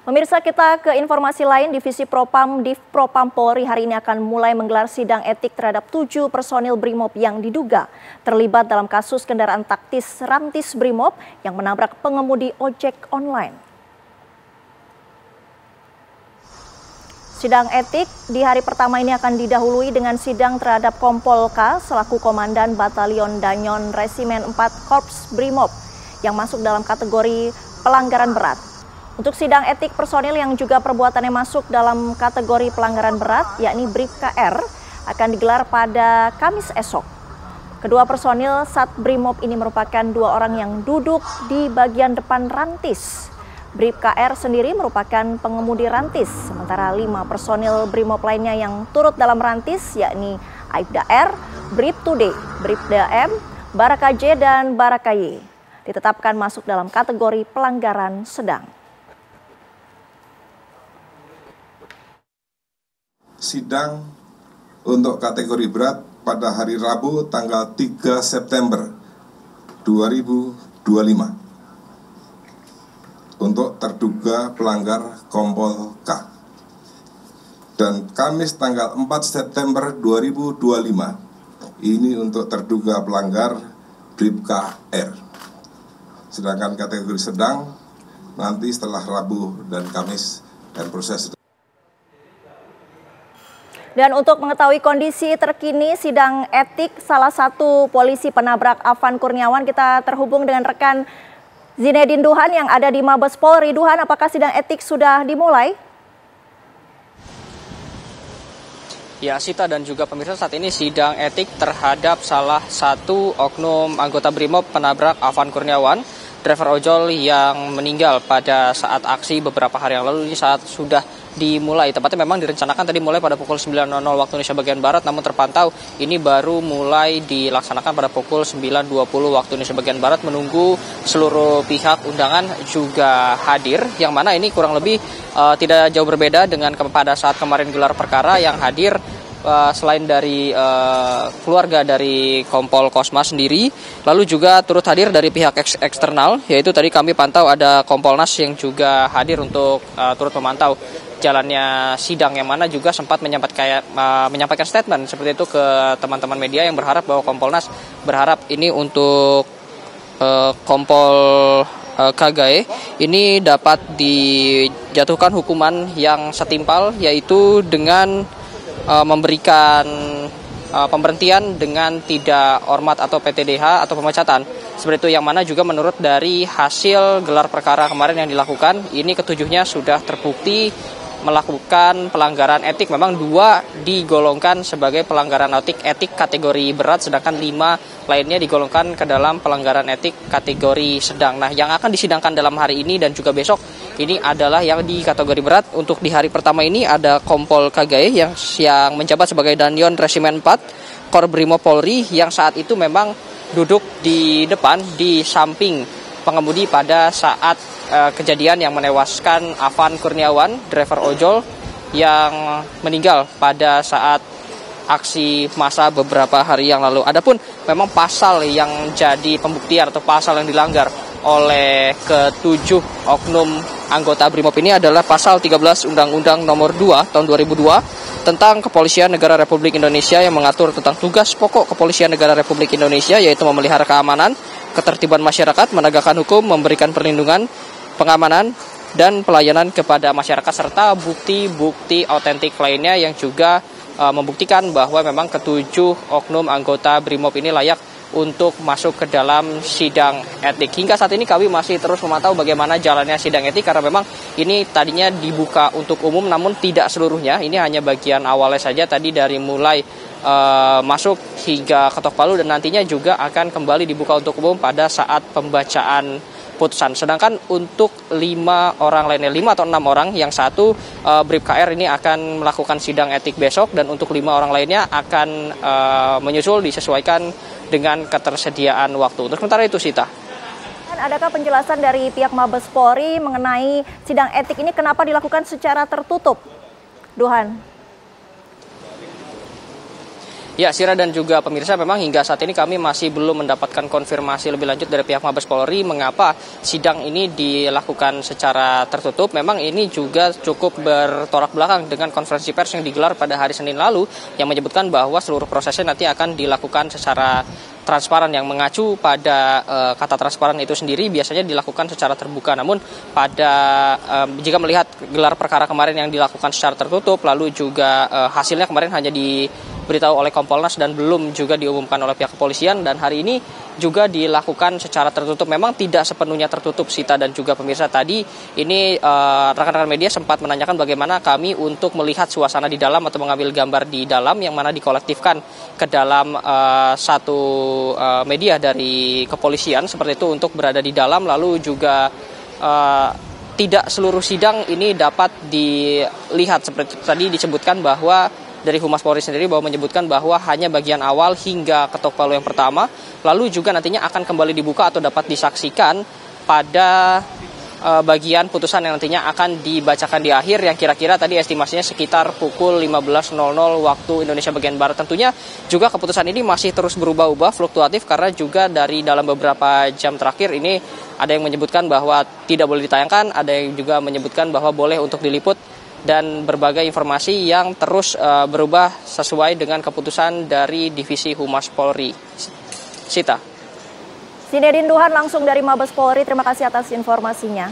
Pemirsa, kita ke informasi lain. Divisi Propam Divpropam Polri hari ini akan mulai menggelar sidang etik terhadap 7 personil Brimob yang diduga terlibat dalam kasus kendaraan taktis Rantis Brimob yang menabrak pengemudi ojek online. Sidang etik di hari pertama ini akan didahului dengan sidang terhadap Kompol K selaku Komandan Batalion Danyon Resimen 4 Korps Brimob yang masuk dalam kategori pelanggaran berat. Untuk sidang etik personil yang juga perbuatannya masuk dalam kategori pelanggaran berat, yakni Bribka R, akan digelar pada Kamis esok. Kedua personil Sat Brimob ini merupakan 2 orang yang duduk di bagian depan Rantis. Bribka R sendiri merupakan pengemudi Rantis, sementara 5 personil Brimob lainnya yang turut dalam Rantis, yakni Aibda R, Bribtu D, Bribda M, Baraka J, dan Baraka Y, ditetapkan masuk dalam kategori pelanggaran sedang. Sidang untuk kategori berat pada hari Rabu tanggal 3 September 2025 untuk terduga pelanggar Kompol K. Dan Kamis tanggal 4 September 2025 ini untuk terduga pelanggar Bribka R. Sedangkan kategori sedang nanti setelah Rabu dan Kamis dan proses. Dan untuk mengetahui kondisi terkini sidang etik salah satu polisi penabrak Afan Kurniawan, kita terhubung dengan rekan Zinedine Duhan yang ada di Mabes Polri. Duhan, apakah sidang etik sudah dimulai? Ya, Sita dan juga pemirsa, saat ini sidang etik terhadap salah satu oknum anggota Brimob penabrak Afan Kurniawan, driver ojol yang meninggal pada saat aksi beberapa hari yang lalu, ini saat sudah dimulai. Tepatnya memang direncanakan tadi mulai pada pukul 9.00 waktu Indonesia bagian Barat, namun terpantau ini baru mulai dilaksanakan pada pukul 9.20 waktu Indonesia bagian Barat, menunggu seluruh pihak undangan juga hadir, yang mana ini kurang lebih tidak jauh berbeda dengan pada saat kemarin gelar perkara yang hadir selain dari keluarga dari Kompol Kosma sendiri, lalu juga turut hadir dari pihak eksternal, yaitu tadi kami pantau ada Kompolnas yang juga hadir untuk turut memantau jalannya sidang, yang mana juga sempat menyampaikan statement seperti itu ke teman-teman media yang berharap bahwa Kompolnas berharap ini untuk Kompol KGE ini dapat dijatuhkan hukuman yang setimpal, yaitu dengan memberikan pemberhentian dengan tidak hormat atau PTDH atau pemecatan. Seperti itu, yang mana juga menurut dari hasil gelar perkara kemarin yang dilakukan, ini ketujuhnya sudah terbukti melakukan pelanggaran etik. Memang 2 digolongkan sebagai pelanggaran etik kategori berat, sedangkan 5 lainnya digolongkan ke dalam pelanggaran etik kategori sedang. Nah, yang akan disidangkan dalam hari ini dan juga besok ini adalah yang di kategori berat. Untuk di hari pertama ini ada Kompol KGE yang menjabat sebagai Danyon Resimen 4 Korps Brimob Polri, yang saat itu memang duduk di depan di samping pengemudi pada saat kejadian yang menewaskan Afan Kurniawan, driver ojol yang meninggal pada saat aksi massa beberapa hari yang lalu. Adapun memang pasal yang jadi pembuktian atau pasal yang dilanggar oleh ke-7 oknum anggota Brimob ini adalah pasal 13 Undang-Undang Nomor 2 Tahun 2002 tentang Kepolisian Negara Republik Indonesia, yang mengatur tentang tugas pokok Kepolisian Negara Republik Indonesia, yaitu memelihara keamanan, ketertiban masyarakat, menegakkan hukum, memberikan perlindungan, pengamanan, dan pelayanan kepada masyarakat, serta bukti-bukti otentik lainnya yang juga membuktikan bahwa memang ke-7 oknum anggota Brimob ini layak untuk masuk ke dalam sidang etik. Hingga saat ini kami masih terus memantau bagaimana jalannya sidang etik, karena memang ini tadinya dibuka untuk umum, namun tidak seluruhnya. Ini hanya bagian awalnya saja, tadi dari mulai masuk hingga ketok palu, dan nantinya juga akan kembali dibuka untuk umum pada saat pembacaan putusan. Sedangkan untuk 5 orang lainnya, 5 atau 6 orang, yang satu Bribka R ini akan melakukan sidang etik besok, dan untuk 5 orang lainnya akan menyusul disesuaikan dengan ketersediaan waktu. Untuk sementara itu, Sita. Adakah penjelasan dari pihak Mabes Polri mengenai sidang etik ini kenapa dilakukan secara tertutup, Duhan? Ya, Sira dan juga pemirsa, memang hingga saat ini kami masih belum mendapatkan konfirmasi lebih lanjut dari pihak Mabes Polri mengapa sidang ini dilakukan secara tertutup. Memang ini juga cukup bertolak belakang dengan konferensi pers yang digelar pada hari Senin lalu yang menyebutkan bahwa seluruh prosesnya nanti akan dilakukan secara transparan, yang mengacu pada kata transparan itu sendiri biasanya dilakukan secara terbuka. Namun jika melihat gelar perkara kemarin yang dilakukan secara tertutup, lalu juga hasilnya kemarin hanya diberitahu oleh Kompolnas dan belum juga diumumkan oleh pihak kepolisian, dan hari ini juga dilakukan secara tertutup. Memang tidak sepenuhnya tertutup, Sita dan juga pemirsa. Tadi ini rekan-rekan media sempat menanyakan bagaimana kami untuk melihat suasana di dalam atau mengambil gambar di dalam, yang mana dikolektifkan ke dalam satu media dari kepolisian seperti itu untuk berada di dalam. Lalu juga tidak seluruh sidang ini dapat dilihat, seperti tadi disebutkan bahwa dari Humas Polri sendiri bahwa menyebutkan bahwa hanya bagian awal hingga ketok palu yang pertama, lalu juga nantinya akan kembali dibuka atau dapat disaksikan pada bagian putusan yang nantinya akan dibacakan di akhir, yang kira-kira tadi estimasinya sekitar pukul 15.00 waktu Indonesia bagian Barat. Tentunya juga keputusan ini masih terus berubah-ubah, fluktuatif, karena juga dari dalam beberapa jam terakhir ini ada yang menyebutkan bahwa tidak boleh ditayangkan, ada yang juga menyebutkan bahwa boleh untuk diliput, dan berbagai informasi yang terus berubah sesuai dengan keputusan dari Divisi Humas Polri. Sita. Sinedin Duhan langsung dari Mabes Polri, terima kasih atas informasinya.